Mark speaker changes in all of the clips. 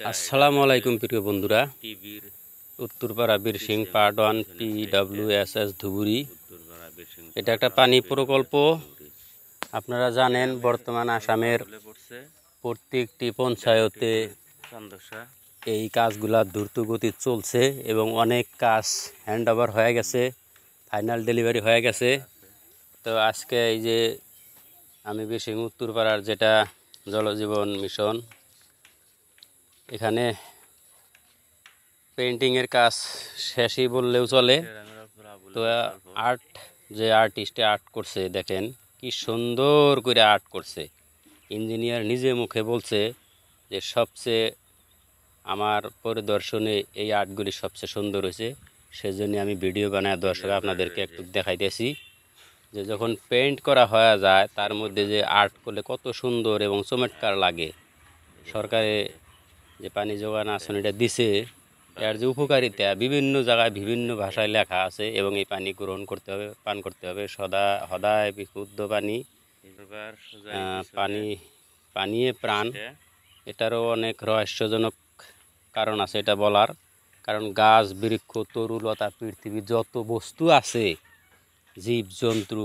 Speaker 1: আসসালামু আলাইকুম প্রিয় বন্ধুরা, উত্তরপাড়া বীরসিং পার্ট 1 PWSS ধুবুরি। এটা একটা পানি প্রকল্প। আপনারা জানেন বর্তমান আসামের প্রত্যেকটি পঞ্চায়েতে এই কাজগুলা দ্রুত গতি চলছে এবং অনেক কাজ হ্যান্ড ওভার হয়ে গেছে, ফাইনাল ডেলিভারি হয়ে গেছে। তো আজকে এই যে আমি বীরসিং উত্তরপাড়ার যেটা জলজীবন মিশন, এখানে পেইন্টিংয়ের কাজ শেষই বললেও চলে। তো আর্টিস্টে আর্ট করছে, দেখেন কি সুন্দর করে আর্ট করছে। ইঞ্জিনিয়ার নিজে মুখে বলছে যে সবচেয়ে আমার পরিদর্শনে এই আর্টগুলি সবচেয়ে সুন্দর হয়েছে। সেজন্য আমি ভিডিও বানায় দর্শক আপনাদেরকে একটু দেখাইতেছি যে যখন পেইন্ট করা হয়ে যায় তার মধ্যে যে আর্ট করলে কত সুন্দর এবং চমৎকার লাগে। সরকারে যে পানি যোগান আসনিটা দিছে, এর যে উপকারিতা বিভিন্ন জায়গায় বিভিন্ন ভাষায় লেখা আছে এবং এই পানি গ্রহণ করতে হবে, পান করতে হবে সদায় বিশুদ্ধ পানি, পানিয়ে প্রাণ। এটারও অনেক রহস্যজনক কারণ আছে এটা বলার। কারণ গাছ বৃক্ষ তরুলতা পৃথিবীর যত বস্তু আছে, জীব জন্তু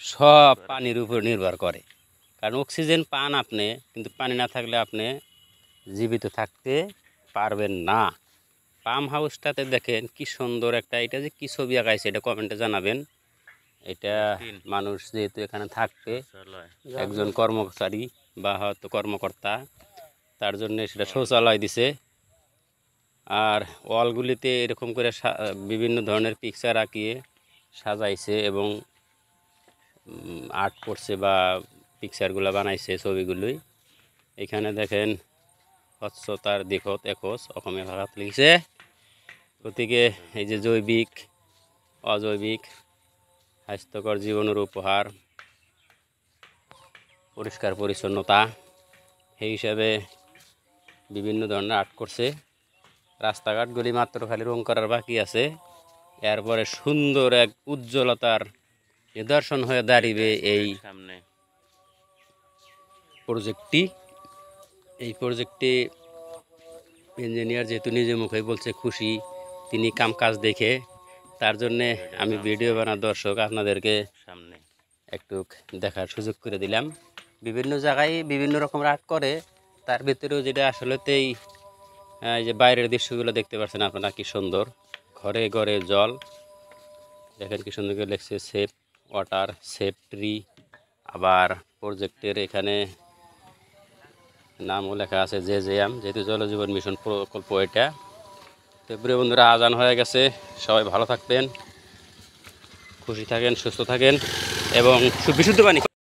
Speaker 1: সব পানির উপর নির্ভর করে। কারণ অক্সিজেন পান আপনি, কিন্তু পানি না থাকলে আপনি জীবিত থাকতে পারবেন না। পাম্প হাউসটাতে দেখেন কি সুন্দর একটা, এটা যে কি ছবি আঁকাইছে এটা কমেন্টে জানাবেন। এটা মানুষ যেহেতু এখানে থাকবে, একজন কর্মচারী বা হয়তো কর্মকর্তা, তার জন্য সেটা শৌচালয় দিছে। আর ওয়ালগুলিতে এরকম করে বিভিন্ন ধরনের পিকচার আঁকিয়ে সাজাইছে এবং আর্ট করছে বা পিকচারগুলো বানাইছে ছবিগুলোই। এখানে দেখেন স্বচ্ছতার দিকত একস অসমীয়া ভাষাত লিখছে। গতিকে এই যে জৈবিক অজৈবিক স্বাস্থ্যকর জীবনের উপহার, পরিষ্কার পরিচ্ছন্নতা, সেই হিসাবে বিভিন্ন ধরনের আর্ট করছে। রাস্তাঘাটগুলি মাত্র খালি রং করার বাকি আছে। এরপরে সুন্দর এক উজ্জ্বলতার নিদর্শন হয়ে দাঁড়িয়ে এই প্রজেক্টটি। এই প্রজেক্টটি ইঞ্জিনিয়ার যেহেতু নিজে মুখে বলছে খুশি তিনি কাম কাজ দেখে, তার জন্যে আমি ভিডিও বানা দর্শক আপনাদেরকে সামনে একটু দেখার সুযোগ করে দিলাম। বিভিন্ন জায়গায় বিভিন্ন রকম আর্ট করে, তার ভিতরেও যেটা আসলেতেই এই যে বাইরের দৃশ্যগুলো দেখতে পাচ্ছেন আপনারা কি সুন্দর। ঘরে ঘরে জল, দেখেন কি সুন্দর করে লিখছে সেফ ওয়াটার সেফ ট্রি। আবার প্রজেক্টের এখানে নামও লেখা আছে JJM, যেহেতু জলজীবন মিশন প্রকল্প এটা। তো প্রিয় বন্ধুরা, আজান হয়ে গেছে, সবাই ভালো থাকবেন, খুশি থাকেন, সুস্থ থাকেন এবং বিশুদ্ধ পানি